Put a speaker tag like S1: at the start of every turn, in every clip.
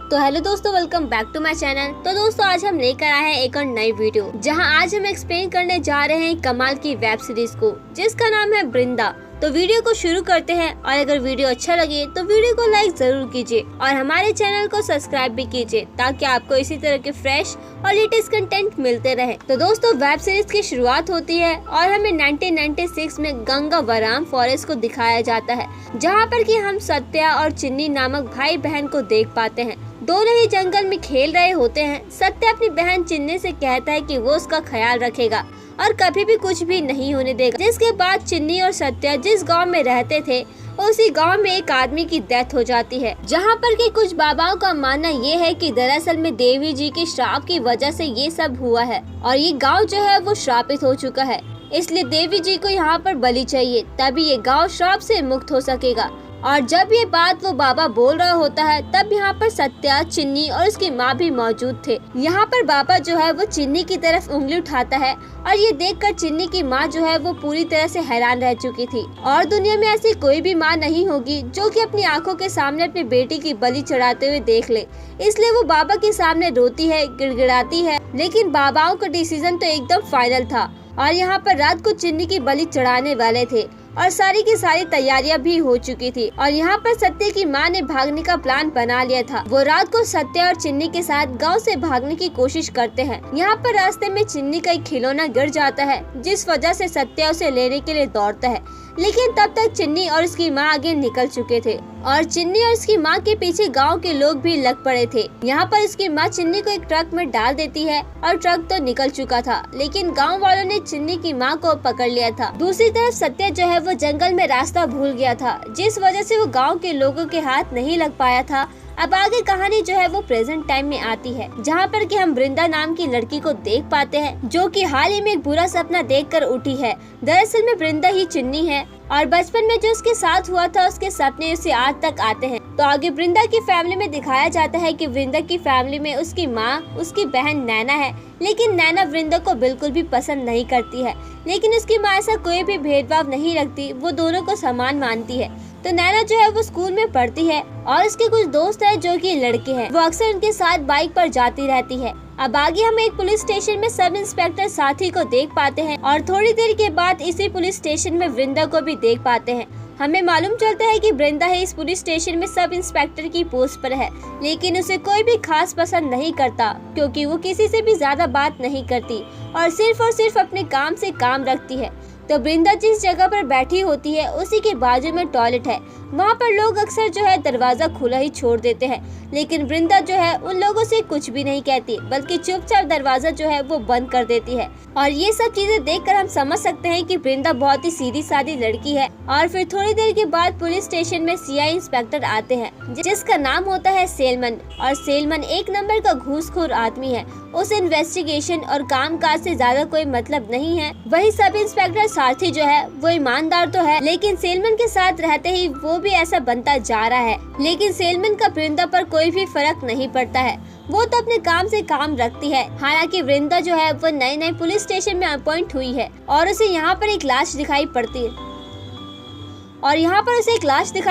S1: तो हेलो दोस्तों, welcome back to my channel. तो दोस्तों आज हम लेकर आए हैं एक और नई वीडियो, जहां आज हम एक्सप्लेन करने जा रहे हैं कमाल की वेब सीरीज को, जिसका नाम है वृंदा। तो वीडियो को शुरू करते हैं, और अगर वीडियो अच्छा लगे तो वीडियो को लाइक जरूर कीजिए और हमारे चैनल को सब्सक्राइब भी कीजिए, ताकि आपको इसी तरह के फ्रेश और लेटेस्ट कंटेंट मिलते रहे। तो दोस्तों वेब सीरीज की शुरुआत होती है और हमें 1996 में गंगावराम फॉरेस्ट को दिखाया जाता है, जहाँ पर कि हम सत्या और चिन्नी नामक भाई बहन को देख पाते हैं। दोनों ही जंगल में खेल रहे होते हैं। सत्या अपनी बहन चिन्नी से कहता है कि वो उसका ख्याल रखेगा और कभी भी कुछ भी नहीं होने देगा। जिसके बाद चिन्नी और सत्या जिस गांव में रहते थे, उसी गांव में एक आदमी की डेथ हो जाती है, जहां पर कि कुछ बाबाओं का मानना ये है कि दरअसल में देवी जी के श्राप की वजह से ये सब हुआ है और ये गांव जो है वो श्रापित हो चुका है। इसलिए देवी जी को यहाँ पर बलि चाहिए, तभी ये गांव श्राप से मुक्त हो सकेगा। और जब ये बात वो बाबा बोल रहा होता है, तब यहाँ पर सत्या, चिन्नी और उसकी माँ भी मौजूद थे। यहाँ पर बाबा जो है वो चिन्नी की तरफ उंगली उठाता है और ये देखकर चिन्नी की माँ जो है वो पूरी तरह से हैरान रह चुकी थी। और दुनिया में ऐसी कोई भी माँ नहीं होगी जो कि अपनी आंखों के सामने अपनी बेटी की बलि चढ़ाते हुए देख ले। इसलिए वो बाबा के सामने रोती है, गिड़गिड़ाती है। लेकिन बाबाओं का डिसीजन तो एकदम फाइनल था और यहाँ पर रात को चिन्नी की बलि चढ़ाने वाले थे और सारी की सारी तैयारियां भी हो चुकी थी। और यहाँ पर सत्य की माँ ने भागने का प्लान बना लिया था। वो रात को सत्य और चिन्नी के साथ गांव से भागने की कोशिश करते हैं। यहाँ पर रास्ते में चिन्नी का एक खिलौना गिर जाता है, जिस वजह से सत्य उसे लेने के लिए दौड़ता है। लेकिन तब तक चिन्नी और उसकी माँ आगे निकल चुके थे और चिन्नी और उसकी माँ के पीछे गांव के लोग भी लग पड़े थे। यहाँ पर उसकी माँ चिन्नी को एक ट्रक में डाल देती है और ट्रक तो निकल चुका था, लेकिन गांव वालों ने चिन्नी की माँ को पकड़ लिया था। दूसरी तरफ सत्य जो है वो जंगल में रास्ता भूल गया था, जिस वजह से वो गाँव के लोगों के हाथ नहीं लग पाया था। अब आगे कहानी जो है वो प्रेजेंट टाइम में आती है, जहाँ पर कि हम वृंदा नाम की लड़की को देख पाते हैं, जो कि हाल ही में एक बुरा सपना देखकर उठी है। दरअसल में वृंदा ही चिन्नी है और बचपन में जो उसके साथ हुआ था उसके सपने उसे आज तक आते हैं। तो आगे वृंदा की फैमिली में दिखाया जाता है कि वृंदा की फैमिली में उसकी माँ, उसकी बहन नैना है, लेकिन नैना वृंदा को बिल्कुल भी पसंद नहीं करती है। लेकिन उसकी माँ ऐसा कोई भी भेदभाव नहीं रखती, वो दोनों को समान मानती है। तो नैना जो है वो स्कूल में पढ़ती है और उसके कुछ दोस्त हैं जो कि लड़के हैं। वो अक्सर उनके साथ बाइक पर जाती रहती है। अब आगे हम एक पुलिस स्टेशन में सब इंस्पेक्टर साथी को देख पाते हैं और थोड़ी देर के बाद इसी पुलिस स्टेशन में वृंदा को भी देख पाते हैं। हमें मालूम चलता है कि वृंदा है इस पुलिस स्टेशन में सब इंस्पेक्टर की पोस्ट पर है, लेकिन उसे कोई भी खास पसंद नहीं करता, क्योंकि वो किसी से भी ज्यादा बात नहीं करती और सिर्फ अपने काम से काम रखती है। तो वृंदा जिस जगह पर बैठी होती है उसी के बाजू में टॉयलेट है। वहाँ पर लोग अक्सर जो है दरवाजा खुला ही छोड़ देते हैं, लेकिन वृंदा जो है उन लोगों से कुछ भी नहीं कहती, बल्कि चुपचाप दरवाजा जो है वो बंद कर देती है। और ये सब चीजें देखकर हम समझ सकते हैं कि वृंदा बहुत ही सीधी सादी लड़की है। और फिर थोड़ी देर के बाद पुलिस स्टेशन में सीआई इंस्पेक्टर आते हैं, जिसका नाम होता है सेलमन। और सेलमन एक नंबर का घूसखोर आदमी है। उसे इन्वेस्टिगेशन और कामकाज से ज्यादा कोई मतलब नहीं है। वही सब इंस्पेक्टर सारथी जो है वो ईमानदार तो है, लेकिन सेलमन के साथ रहते ही वो भी ऐसा बनता जा रहा है। लेकिन सेलमन का वृंदा पर कोई भी फर्क नहीं पड़ता है, वो तो अपने काम से काम रखती है। हालांकि वृंदा जो है वो नए पुलिस स्टेशन में अपॉइंट हुई है और उसे यहाँ पर एक लाश दिखाई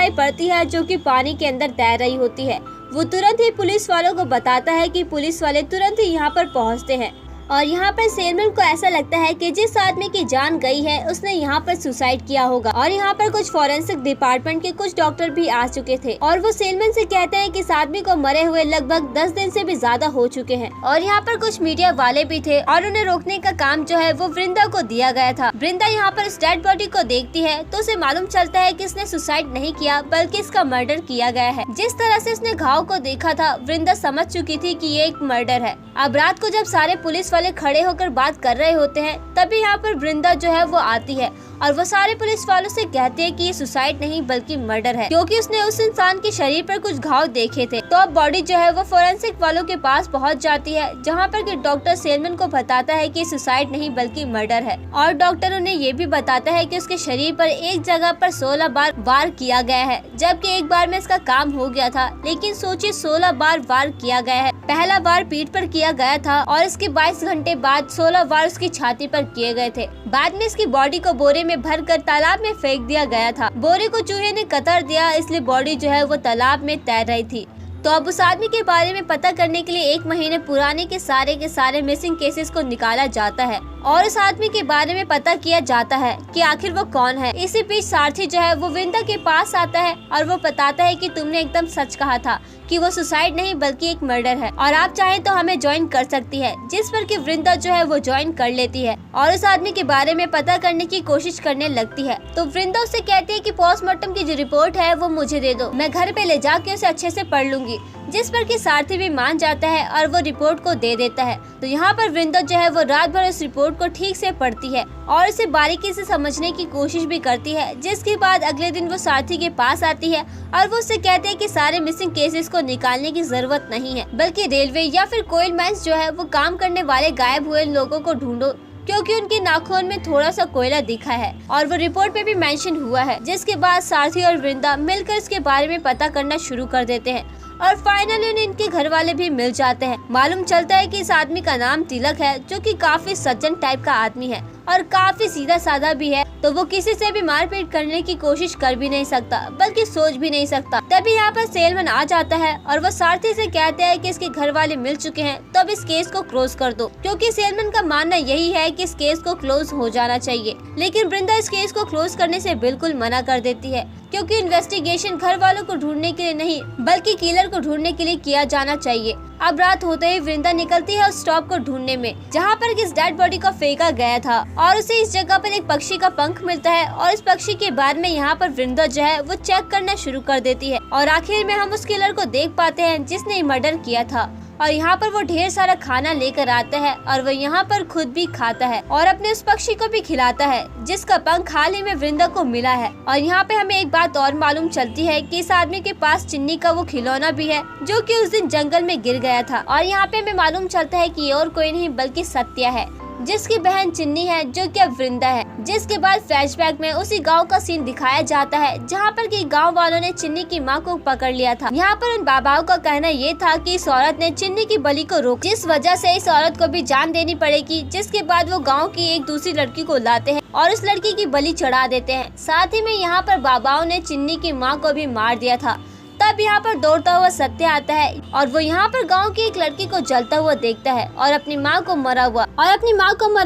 S1: पड़ती है जो कि पानी के अंदर तैर रही होती है। वो तुरंत ही पुलिस वालों को बताता है कि पुलिस वाले तुरंत ही यहाँ पर पहुँचते हैं। और यहाँ पर सेलमन को ऐसा लगता है कि जिस आदमी की जान गई है उसने यहाँ पर सुसाइड किया होगा। और यहाँ पर कुछ फॉरेंसिक डिपार्टमेंट के कुछ डॉक्टर भी आ चुके थे और वो सेलमन से कहते हैं कि इस आदमी को मरे हुए लगभग 10 दिन से भी ज्यादा हो चुके हैं। और यहाँ पर कुछ मीडिया वाले भी थे और उन्हें रोकने का काम जो है वो वृंदा को दिया गया था। वृंदा यहाँ पर इस डेड बॉडी को देखती है तो उसे मालूम चलता है कि इसने सुसाइड नहीं किया, बल्कि इसका मर्डर किया गया है। जिस तरह से उसने घाव को देखा था, वृंदा समझ चुकी थी कि ये एक मर्डर है। अब रात को जब सारे पुलिस वाले खड़े होकर बात कर रहे होते हैं, तभी यहाँ पर वृंदा जो है वो आती है और वो सारे पुलिस वालों से कहते हैं कि ये सुसाइड नहीं बल्कि मर्डर है, क्योंकि उसने उस इंसान के शरीर पर कुछ घाव देखे थे। तो अब बॉडी जो है वो फोरेंसिक वालों के पास पहुंच जाती है, जहां पर कि डॉक्टर सेलमन को बताता है कि सुसाइड नहीं बल्कि मर्डर है। और डॉक्टर उन्हें ये भी बताता है कि उसके शरीर पर एक जगह पर 16 बार वार किया गया है, जबकि एक बार में इसका काम हो गया था। लेकिन सोचिए 16 बार वार किया गया है। पहला वार पीठ पर किया गया था और इसके 22 घंटे बाद 16 वार उसकी छाती पर किए गए थे। बाद में इसकी बॉडी को बोरे में भरकर तालाब में फेंक दिया गया था। बोरे को चूहे ने कतर दिया, इसलिए बॉडी जो है वो तालाब में तैर रही थी। तो अब उस आदमी के बारे में पता करने के लिए 1 महीने पुराने के सारे मिसिंग केसेस को निकाला जाता है और उस आदमी के बारे में पता किया जाता है कि आखिर वो कौन है। इसी बीच सारथी जो है वो वृंदा के पास आता है और वो बताता है कि तुमने एकदम सच कहा था कि वो सुसाइड नहीं बल्कि एक मर्डर है और आप चाहें तो हमें ज्वाइन कर सकती है। जिस पर कि वृंदा जो है वो ज्वाइन कर लेती है और उस आदमी के बारे में पता करने की कोशिश करने लगती है। तो वृंदा उससे कहती है कि पोस्टमार्टम की जो रिपोर्ट है वो मुझे दे दो, मैं घर पे ले जाके उसे अच्छे से पढ़ लूंगी। जिस पर कि सारथी भी मान जाता है और वो रिपोर्ट को दे देता है। तो यहाँ पर वृंदा जो है वो रात भर उस रिपोर्ट को ठीक से पढ़ती है और उसे बारीकी से समझने की कोशिश भी करती है। जिसके बाद अगले दिन वो सारथी के पास आती है और वो उससे कहते हैं कि सारे मिसिंग केसेस को निकालने की जरूरत नहीं है, बल्कि रेलवे या फिर कोयल माइंस जो है वो काम करने वाले गायब हुए लोगों को ढूंढो, क्योंकि उनके नाखून में थोड़ा सा कोयला दिखा है और वो रिपोर्ट पे भी मेंशन हुआ है। जिसके बाद सारथी और वृंदा मिलकर इसके बारे में पता करना शुरू कर देते हैं और फाइनली उन्हें इनके घर वाले भी मिल जाते हैं। मालूम चलता है कि इस आदमी का नाम तिलक है, जो कि काफी सज्जन टाइप का आदमी है और काफी सीधा साधा भी है। तो वो किसी से भी मारपीट करने की कोशिश कर भी नहीं सकता, बल्कि सोच भी नहीं सकता। तभी यहाँ पर सेलमैन आ जाता है और वो सारथी से कहते हैं कि इसके घर वाले मिल चुके हैं, तो अब इस केस को क्लोज कर दो, क्योंकि सेलमैन का मानना यही है कि इस केस को क्लोज हो जाना चाहिए। लेकिन वृंदा इस केस को क्लोज करने से बिल्कुल मना कर देती है, क्योंकि इन्वेस्टिगेशन घर वालों को ढूंढने के लिए नहीं बल्कि किलर को ढूंढने के लिए किया जाना चाहिए। अब रात होते ही वृंदा निकलती है उस स्टॉप को ढूंढने में जहाँ पर किस डेड बॉडी को फेंका गया था और उसे इस जगह पर एक पक्षी का पंख मिलता है और इस पक्षी के बाद में यहाँ पर वृंदा जो है वो चेक करना शुरू कर देती है और आखिर में हम उस किलर को देख पाते हैं जिसने मर्डर किया था। और यहाँ पर वो ढेर सारा खाना लेकर आता है और वो यहाँ पर खुद भी खाता है और अपने उस पक्षी को भी खिलाता है जिसका पंख हाल ही में वृंदा को मिला है। और यहाँ पे हमें एक बात और मालूम चलती है कि इस आदमी के पास चिन्नी का वो खिलौना भी है जो कि उस दिन जंगल में गिर गया था। और यहाँ पे हमें मालूम चलता है कि ये और कोई नहीं बल्कि सत्या है, जिसकी बहन चिन्नी है, जो कि अब वृंदा है। जिसके बाद फ्लैशबैक में उसी गांव का सीन दिखाया जाता है जहां पर कि गांव वालों ने चिन्नी की मां को पकड़ लिया था। यहाँ पर उन बाबाओं का कहना ये था कि इस औरत ने चिन्नी की बलि को रोका, जिस वजह से इस औरत को भी जान देनी पड़ेगी। जिसके बाद वो गाँव की एक दूसरी लड़की को लाते हैं और उस लड़की की बलि चढ़ा देते हैं। साथ ही में यहाँ पर बाबाओं ने चिन्नी की माँ को भी मार दिया था। तब यहाँ पर दौड़ता हुआ सत्य आता है और वो यहाँ पर गांव की एक लड़की को जलता हुआ देखता है और अपनी माँ को मरा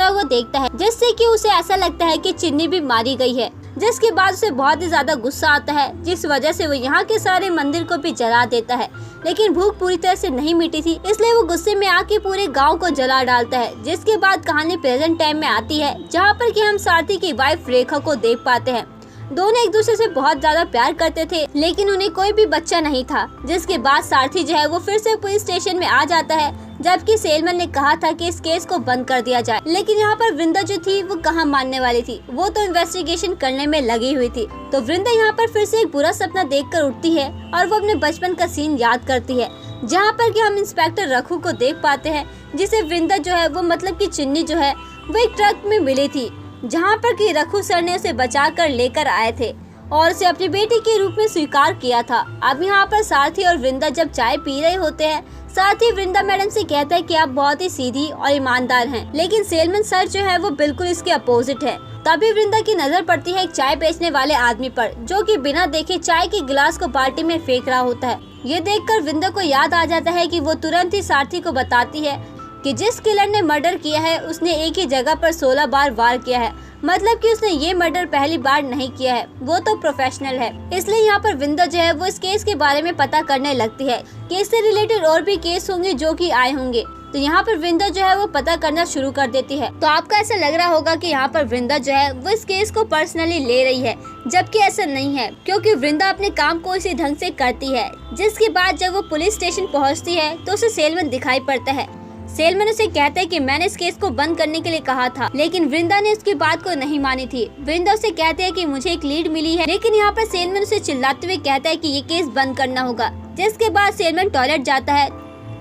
S1: हुआ देखता है, जिससे कि उसे ऐसा लगता है कि चिन्नी भी मारी गई है। जिसके बाद उसे बहुत ही ज्यादा गुस्सा आता है, जिस वजह से वो यहाँ के सारे मंदिर को भी जला देता है। लेकिन भूख पूरी तरह से नहीं मिटी थी, इसलिए वो गुस्से में आके पूरे गांव को जला डालता है। जिसके बाद कहानी प्रेजेंट टाइम में आती है जहाँ पर कि हम सारथी की वाइफ रेखा को देख पाते हैं। दोनों एक दूसरे से बहुत ज्यादा प्यार करते थे, लेकिन उन्हें कोई भी बच्चा नहीं था। जिसके बाद सारथी जो है वो फिर से पुलिस स्टेशन में आ जाता है, जबकि सेलमैन ने कहा था कि इस केस को बंद कर दिया जाए। लेकिन यहाँ पर वृंदा जो थी वो कहाँ मानने वाली थी, वो तो इन्वेस्टिगेशन करने में लगी हुई थी। तो वृंदा यहाँ पर फिर से एक बुरा सपना देखकर उठती है और वो अपने बचपन का सीन याद करती है, जहाँ पर कि हम इंस्पेक्टर रखू को देख पाते हैं, जिसे वृंदा जो है वो मतलब की चिन्नी जो है वो एक ट्रक में मिली थी, जहाँ पर कि रखू सर ने उसे बचा कर लेकर आए थे और उसे अपनी बेटी के रूप में स्वीकार किया था। अब यहाँ पर सारथी और वृंदा जब चाय पी रहे होते हैं, सारथी वृंदा मैडम से कहता है कि आप बहुत ही सीधी और ईमानदार हैं, लेकिन सेलमैन सर जो है वो बिल्कुल इसके अपोजिट है। तभी वृंदा की नजर पड़ती है एक चाय बेचने वाले आदमी पर, जो कि बिना देखे चाय के गिलास को बाल्टी में फेंक रहा होता है। ये देखकर वृंदा को याद आ जाता है कि वो तुरंत ही सारथी को बताती है कि जिस किलर ने मर्डर किया है उसने एक ही जगह पर 16 बार वार किया है, मतलब कि उसने ये मर्डर पहली बार नहीं किया है, वो तो प्रोफेशनल है। इसलिए यहाँ पर वृंदा जो है वो इस केस के बारे में पता करने लगती है कि इससे रिलेटेड और भी केस होंगे जो कि आए होंगे। तो यहाँ पर वृंदा जो है वो पता करना शुरू कर देती है। तो आपको ऐसा लग रहा होगा कि यहाँ पर वृंदा जो है वो इस केस को पर्सनली ले रही है, जबकि ऐसा नहीं है, क्योंकि वृंदा अपने काम को इसी ढंग से करती है। जिसके बाद जब वो पुलिस स्टेशन पहुँचती है तो उसे सेलमैन दिखाई पड़ता है। सेलमैन उसे कहता है कि मैंने इस केस को बंद करने के लिए कहा था, लेकिन वृंदा ने उसकी बात को नहीं मानी थी। वृंदा उसे कहते हैं कि मुझे एक लीड मिली है, लेकिन यहाँ पर सेलमैन उसे चिल्लाते हुए कहता है कि ये केस बंद करना होगा। जिसके बाद सेलमैन टॉयलेट जाता है,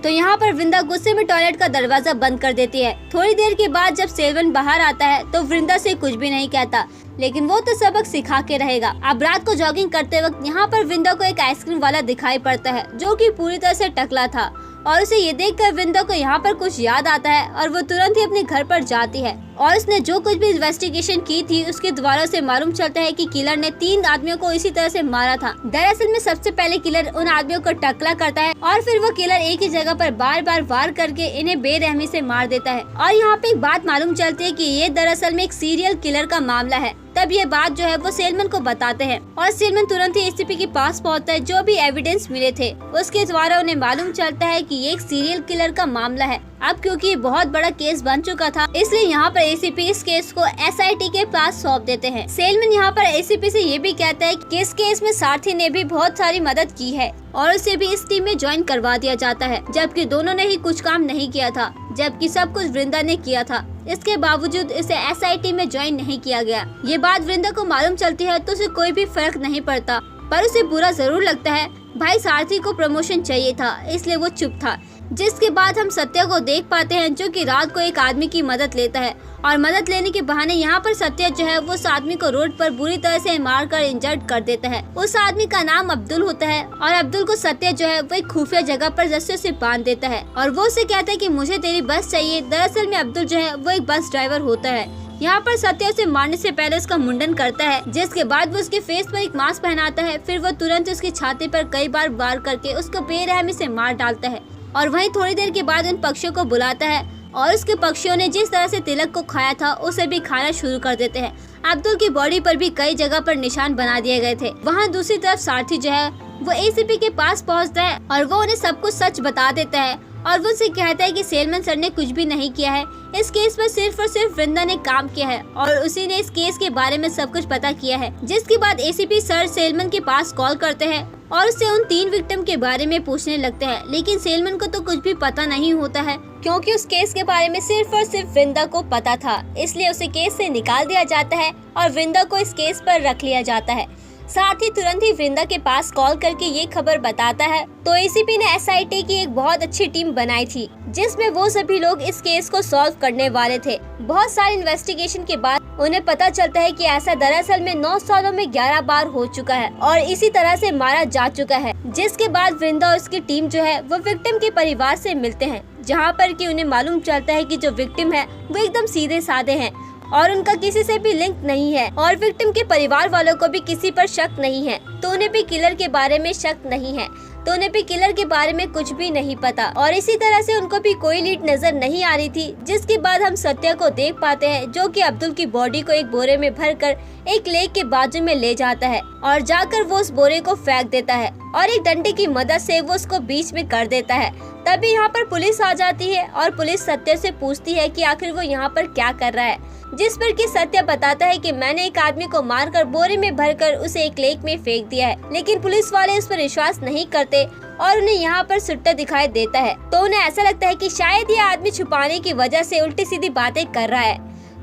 S1: तो यहाँ पर वृंदा गुस्से में टॉयलेट का दरवाजा बंद कर देती है। थोड़ी देर के बाद जब सेलमैन बाहर आता है तो वृंदा से कुछ भी नहीं कहता, लेकिन वो तो सबक सिखा के रहेगा। अब रात को जॉगिंग करते वक्त यहाँ पर वृंदा को एक आइसक्रीम वाला दिखाई पड़ता है, जो कि पूरी तरह से टकला था और उसे ये देखकर वृंदा को यहाँ पर कुछ याद आता है और वो तुरंत ही अपने घर पर जाती है और उसने जो कुछ भी इन्वेस्टिगेशन की थी उसके द्वारा उसे मालूम चलता है कि किलर ने 3 आदमियों को इसी तरह से मारा था। दरअसल में सबसे पहले किलर उन आदमियों को टकला करता है और फिर वो किलर एक ही जगह पर बार बार वार करके इन्हें बेरहमी से मार देता है। और यहाँ पे एक बात मालूम चलती है कि ये दरअसल में एक सीरियल किलर का मामला है। तब ये बात जो है वो सेलमन को बताते हैं और सेलमन तुरंत ही एसीपी के पास पहुंचता है। जो भी एविडेंस मिले थे उसके द्वारा उन्हें मालूम चलता है कि ये एक सीरियल किलर का मामला है। अब क्योंकि ये बहुत बड़ा केस बन चुका था इसलिए यहाँ पर एसीपी इस केस को एसआईटी के पास सौंप देते हैं। सेलमन यहाँ पर एसीपी से ये भी कहता है कि इस केस में सारथी ने भी बहुत सारी मदद की है और उसे भी इस टीम में ज्वाइन करवा दिया जाता है, जबकि दोनों ने ही कुछ काम नहीं किया था, जबकि सब कुछ वृंदा ने किया था। इसके बावजूद इसे एसआईटी में ज्वाइन नहीं किया गया। ये बात वृंदा को मालूम चलती है तो उसे कोई भी फर्क नहीं पड़ता, पर उसे बुरा जरूर लगता है। भाई सारथी को प्रमोशन चाहिए था इसलिए वो चुप था। जिसके बाद हम सत्या को देख पाते हैं जो कि रात को एक आदमी की मदद लेता है और मदद लेने के बहाने यहाँ पर सत्या जो है वो उस आदमी को रोड पर बुरी तरह से मारकर इंजर्ड कर देता है। उस आदमी का नाम अब्दुल होता है और अब्दुल को सत्या जो है वो एक खुफिया जगह पर रस्से से बांध देता है और वो उसे कहता है कि मुझे तेरी बस चाहिए। दरअसल में अब्दुल जो है वो एक बस ड्राइवर होता है। यहाँ पर सत्या उसे मारने से पहले उसका मुंडन करता है, जिसके बाद वो उसके फेस पर एक मास्क पहनाता है। फिर वो तुरंत उसकी छाती पर कई बार वार करके उसको बेरहमी से मार डालता है और वहीं थोड़ी देर के बाद उन पक्षियों को बुलाता है और उसके पक्षियों ने जिस तरह से तिलक को खाया था उसे भी खाना शुरू कर देते हैं। अब्दुल की बॉडी पर भी कई जगह पर निशान बना दिए गए थे। वहाँ दूसरी तरफ सारथी जो है वो एसीपी के पास पहुँचता है और वो उन्हें सब कुछ सच बता देता है और वो उनसे कहता है कि सेलमन सर ने कुछ भी नहीं किया है। इस केस पर सिर्फ और सिर्फ वृंदा ने काम किया है और उसी ने इस केस के बारे में सब कुछ पता किया है। जिसके बाद एसीपी सर सेलमन के पास कॉल करते हैं और उससे उन 3 विक्टिम के बारे में पूछने लगते हैं, लेकिन सेलमन को तो कुछ भी पता नहीं होता है क्योंकि उस केस के बारे में सिर्फ और सिर्फ वृंदा को पता था। इसलिए उसे केस से निकाल दिया जाता है और वृंदा को इस केस पर रख लिया जाता है। साथ ही तुरंत ही वृंदा के पास कॉल करके ये खबर बताता है तो एसीपी ने एसआईटी की एक बहुत अच्छी टीम बनाई थी जिसमें वो सभी लोग इस केस को सॉल्व करने वाले थे। बहुत सारे इन्वेस्टिगेशन के बाद उन्हें पता चलता है कि ऐसा दरअसल में 9 सालों में 11 बार हो चुका है और इसी तरह से मारा जा चुका है। जिसके बाद वृंदा और उसकी टीम जो है वो विक्टिम के परिवार से मिलते हैं, जहाँ पर कि उन्हें मालूम चलता है कि जो विक्टिम है वो एकदम सीधे साधे हैं और उनका किसी से भी लिंक नहीं है और विक्टिम के परिवार वालों को भी किसी पर शक नहीं है, तो उन्हें भी किलर के बारे में शक नहीं है, तो उन्हें भी किलर के बारे में कुछ भी नहीं पता और इसी तरह से उनको भी कोई लीड नजर नहीं आ रही थी। जिसके बाद हम सत्या को देख पाते हैं जो कि अब्दुल की बॉडी को एक बोरे में भरकर एक लेक के बाजू में ले जाता है और जाकर वो उस बोरे को फेंक देता है और एक डंडे की मदद से वो उसको बीच में कर देता है। तभी यहाँ पर पुलिस आ जाती है और पुलिस सत्या से पूछती है कि आखिर वो यहाँ पर क्या कर रहा है, जिस पर कि सत्या बताता है कि मैंने एक आदमी को मारकर बोरे में भरकर उसे एक लेक में फेंक दिया है। लेकिन पुलिस वाले उस पर विश्वास नहीं करते और उन्हें यहाँ पर सुट्टा दिखाई देता है, तो उन्हें ऐसा लगता है कि शायद ये आदमी छुपाने की वजह से उल्टी सीधी बातें कर रहा है,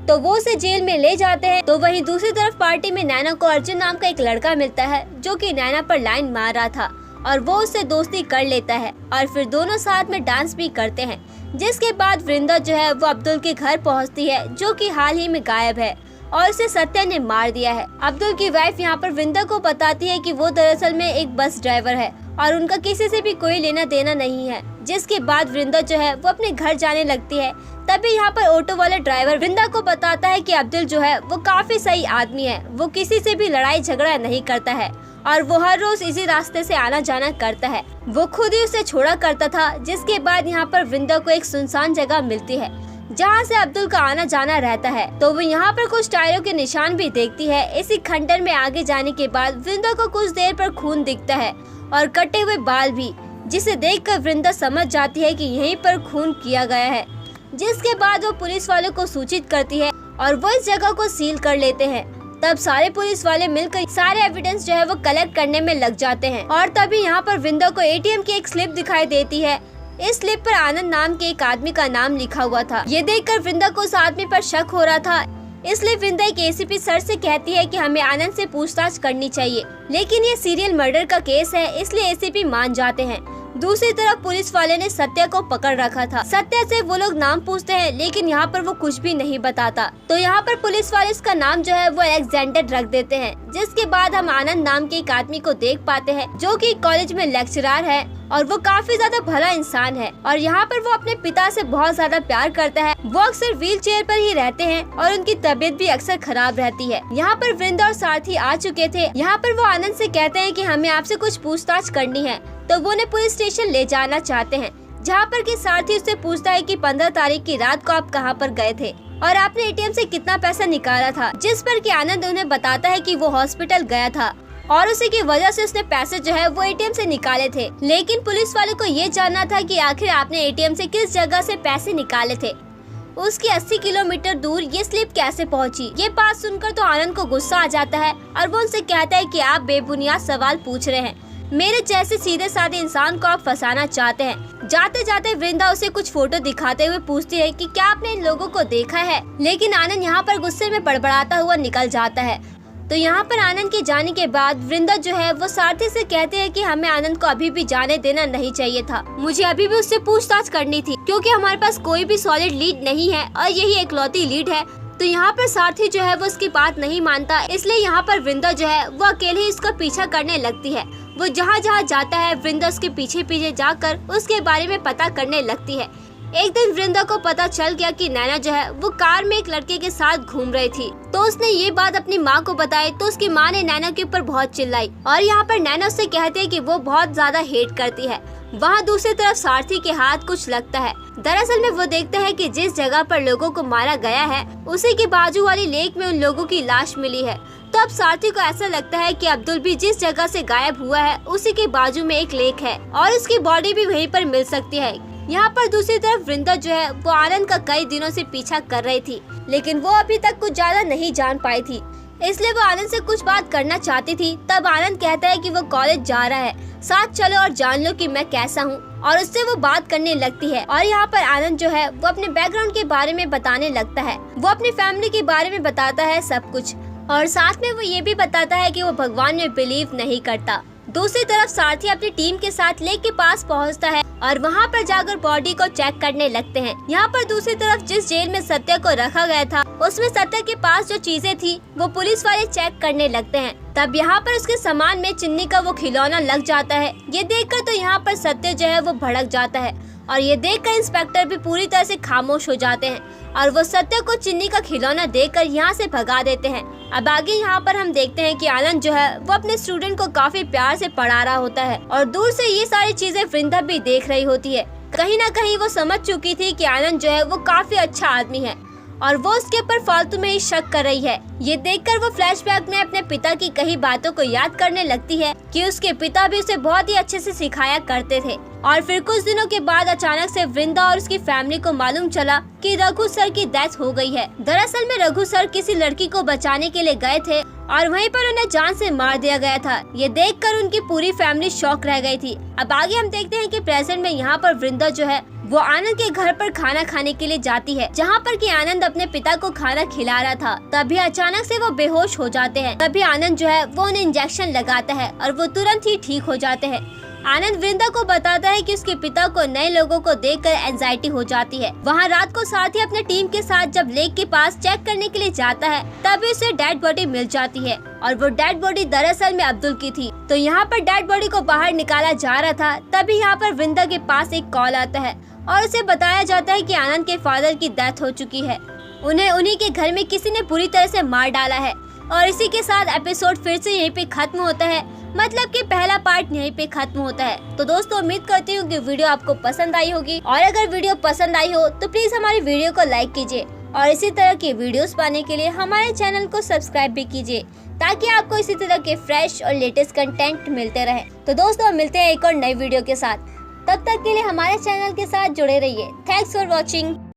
S1: तो वो उसे जेल में ले जाते हैं। तो वहीं दूसरी तरफ पार्टी में नैना को अर्जुन नाम का एक लड़का मिलता है जो कि नैना पर लाइन मार रहा था और वो उससे दोस्ती कर लेता है और फिर दोनों साथ में डांस भी करते हैं। जिसके बाद वृंदा जो है वो अब्दुल के घर पहुंचती है जो कि हाल ही में गायब है और उसे सत्या ने मार दिया है। अब्दुल की वाइफ यहाँ पर वृंदा को बताती है कि वो दरअसल में एक बस ड्राइवर है और उनका किसी से भी कोई लेना देना नहीं है। जिसके बाद वृंदा जो है वो अपने घर जाने लगती है। तभी यहाँ पर ऑटो वाला ड्राइवर वृंदा को बताता है कि अब्दुल जो है वो काफी सही आदमी है, वो किसी से भी लड़ाई झगड़ा नहीं करता है और वो हर रोज इसी रास्ते से आना जाना करता है, वो खुद ही उसे छोड़ा करता था। जिसके बाद यहाँ पर वृंदा को एक सुनसान जगह मिलती है जहाँ से अब्दुल का आना जाना रहता है, तो वो यहाँ पर कुछ टायरों के निशान भी देखती है। इसी खंडर में आगे जाने के बाद वृंदा को कुछ देर पर खून दिखता है और कटे हुए बाल भी, जिसे देखकर वृंदा समझ जाती है कि यहीं पर खून किया गया है। जिसके बाद वो पुलिस वालों को सूचित करती है और वो इस जगह को सील कर लेते हैं। तब सारे पुलिस वाले मिलकर सारे एविडेंस जो है वो कलेक्ट करने में लग जाते हैं और तभी यहाँ पर वृंदा को एटीएम की एक स्लिप दिखाई देती है। इस स्लिप पर आनंद नाम के एक आदमी का नाम लिखा हुआ था। ये देखकर वृंदा को उस आदमी पर शक हो रहा था, इसलिए वृंदा एक एसीपी सर से कहती है कि हमें आनंद से पूछताछ करनी चाहिए, लेकिन ये सीरियल मर्डर का केस है इसलिए एसीपी मान जाते हैं। दूसरी तरफ पुलिस वाले ने सत्य को पकड़ रखा था। सत्य से वो लोग नाम पूछते हैं, लेकिन यहाँ पर वो कुछ भी नहीं बताता। तो यहाँ पर पुलिस वाले इसका नाम जो है वो अलेक्जेंडर रख देते हैं। जिसके बाद हम आनंद नाम के एक आदमी को देख पाते हैं जो कि कॉलेज में लेक्चरर है और वो काफी ज्यादा भला इंसान है और यहाँ पर वो अपने पिता से बहुत ज्यादा प्यार करता है। वो अक्सर व्हील चेयर पर ही रहते हैं और उनकी तबीयत भी अक्सर खराब रहती है। यहाँ पर वृंदा और सारथी आ चुके थे। यहाँ पर वो आनंद से कहते हैं कि हमें आपसे कुछ पूछताछ करनी है, तो वो उन्हें पुलिस स्टेशन ले जाना चाहते हैं। जहाँ पर कि सारथी उससे पूछता है कि 15 तारीख की रात को आप कहाँ पर गए थे और आपने एटीएम से कितना पैसा निकाला था। जिस पर कि आनंद उन्हें बताता है कि वो हॉस्पिटल गया था और उसी की वजह से उसने पैसे जो है वो एटीएम से निकाले थे। लेकिन पुलिस वाले को ये जानना था कि आखिर आपने एटीएम से किस जगह से पैसे निकाले थे, उसकी 80 किलोमीटर दूर ये स्लिप कैसे पहुंची। ये बात सुनकर तो आनंद को गुस्सा आ जाता है और वो उनसे कहता है कि आप बेबुनियाद सवाल पूछ रहे हैं, मेरे जैसे सीधे साधे इंसान को आप फंसाना चाहते हैं। जाते जाते वृंदा उसे कुछ फोटो दिखाते हुए पूछती है कि क्या आपने इन लोगों को देखा है, लेकिन आनंद यहाँ पर गुस्से में बड़बड़ाता हुआ निकल जाता है। तो यहाँ पर आनंद के जाने के बाद वृंदा जो है वो सारथी से कहते हैं कि हमें आनंद को अभी भी जाने देना नहीं चाहिए था। मुझे अभी भी उससे पूछताछ करनी थी क्योंकि हमारे पास कोई भी सॉलिड लीड नहीं है और यही एकलौती लीड है। तो यहाँ पर सारथी जो है वो उसकी बात नहीं मानता, इसलिए यहाँ पर वृंदा जो है वो अकेले ही उसका पीछा करने लगती है। वो जहाँ जहाँ जाता है वृंदा उसके पीछे पीछे जाकर उसके बारे में पता करने लगती है। एक दिन वृंदा को पता चल गया कि नैना जो है वो कार में एक लड़के के साथ घूम रही थी। तो उसने ये बात अपनी माँ को बताई तो उसकी माँ ने नैना के ऊपर बहुत चिल्लाई और यहाँ पर नैना उससे कहती है कि वो बहुत ज्यादा हेट करती है। वहाँ दूसरी तरफ सारथी के हाथ कुछ लगता है। दरअसल में वो देखते हैं कि जिस जगह पर लोगों को मारा गया है उसी के बाजू वाली लेक में उन लोगों की लाश मिली है। तो अब सारथी को ऐसा लगता है कि अब्दुल भी जिस जगह से गायब हुआ है उसी के बाजू में एक लेक है और उसकी बॉडी भी वहीं पर मिल सकती है। यहाँ पर दूसरी तरफ वृंदा जो है वो आनंद का कई दिनों से पीछा कर रही थी, लेकिन वो अभी तक कुछ ज्यादा नहीं जान पाई थी, इसलिए वो आनंद से कुछ बात करना चाहती थी। तब आनंद कहता है कि वो कॉलेज जा रहा है, साथ चलो और जान लो कि मैं कैसा हूँ, और उससे वो बात करने लगती है। और यहाँ पर आनंद जो है वो अपने बैकग्राउंड के बारे में बताने लगता है। वो अपनी फैमिली के बारे में बताता है सब कुछ और साथ में वो ये भी बताता है कि वो भगवान में बिलीव नहीं करता। दूसरी तरफ सारथी अपनी टीम के साथ लेक के पास पहुंचता है और वहां पर जाकर बॉडी को चेक करने लगते हैं। यहाँ पर दूसरी तरफ जिस जेल में सत्य को रखा गया था उसमें सत्य के पास जो चीजें थी वो पुलिस वाले चेक करने लगते हैं। तब यहाँ पर उसके सामान में चिन्नी का वो खिलौना लग जाता है। ये देखकर तो यहाँ पर सत्य जो है वो भड़क जाता है और ये देखकर इंस्पेक्टर भी पूरी तरह से खामोश हो जाते हैं और वो सत्य को चिन्नी का खिलौना देकर यहाँ से भगा देते हैं। अब आगे यहाँ पर हम देखते हैं कि आनंद जो है वो अपने स्टूडेंट को काफी प्यार से पढ़ा रहा होता है और दूर से ये सारी चीजें वृंदा भी देख रही होती है। कहीं ना कहीं वो समझ चुकी थी कि आनंद जो है वो काफी अच्छा आदमी है और वो उसके ऊपर फालतू में ही शक कर रही है। ये देखकर वो फ्लैशबैक में अपने पिता की कई बातों को याद करने लगती है कि उसके पिता भी उसे बहुत ही अच्छे से सिखाया करते थे। और फिर कुछ दिनों के बाद अचानक से वृंदा और उसकी फैमिली को मालूम चला कि रघु सर की डेथ हो गई है। दरअसल में रघु सर किसी लड़की को बचाने के लिए गए थे और वहीं पर उन्हें जान से मार दिया गया था। ये देखकर उनकी पूरी फैमिली शॉक रह गई थी। अब आगे हम देखते हैं कि प्रेजेंट में यहाँ पर वृंदा जो है वो आनंद के घर पर खाना खाने के लिए जाती है, जहाँ पर कि आनंद अपने पिता को खाना खिला रहा था। तभी अचानक से वो बेहोश हो जाते हैं। तभी आनंद जो है वो उन्हें इंजेक्शन लगाता है और वो तुरंत ही ठीक हो जाते हैं। आनंद वृंदा को बताता है कि उसके पिता को नए लोगों को देखकर एंजाइटी हो जाती है। वहाँ रात को सारथी अपने टीम के साथ जब लेक के पास चेक करने के लिए जाता है तभी उसे डेड बॉडी मिल जाती है और वो डेड बॉडी दरअसल में अब्दुल की थी। तो यहाँ पर डेड बॉडी को बाहर निकाला जा रहा था। तभी यहाँ पर वृंदा के पास एक कॉल आता है और उसे बताया जाता है कि आनंद के फादर की डेथ हो चुकी है। उन्हें उन्हीं के घर में किसी ने बुरी तरह से मार डाला है। और इसी के साथ एपिसोड फिर से यहीं पे खत्म होता है, मतलब कि पहला पार्ट यहीं पे खत्म होता है। तो दोस्तों उम्मीद करती हूँ कि वीडियो आपको पसंद आई होगी और अगर वीडियो पसंद आई हो तो प्लीज हमारी वीडियो को लाइक कीजिए और इसी तरह की वीडियोस पाने के लिए हमारे चैनल को सब्सक्राइब भी कीजिए ताकि आपको इसी तरह के फ्रेश और लेटेस्ट कंटेंट मिलते रहे। तो दोस्तों मिलते हैं एक और नई वीडियो के साथ, तब तक के लिए हमारे चैनल के साथ जुड़े रहिए। Thanks for watching.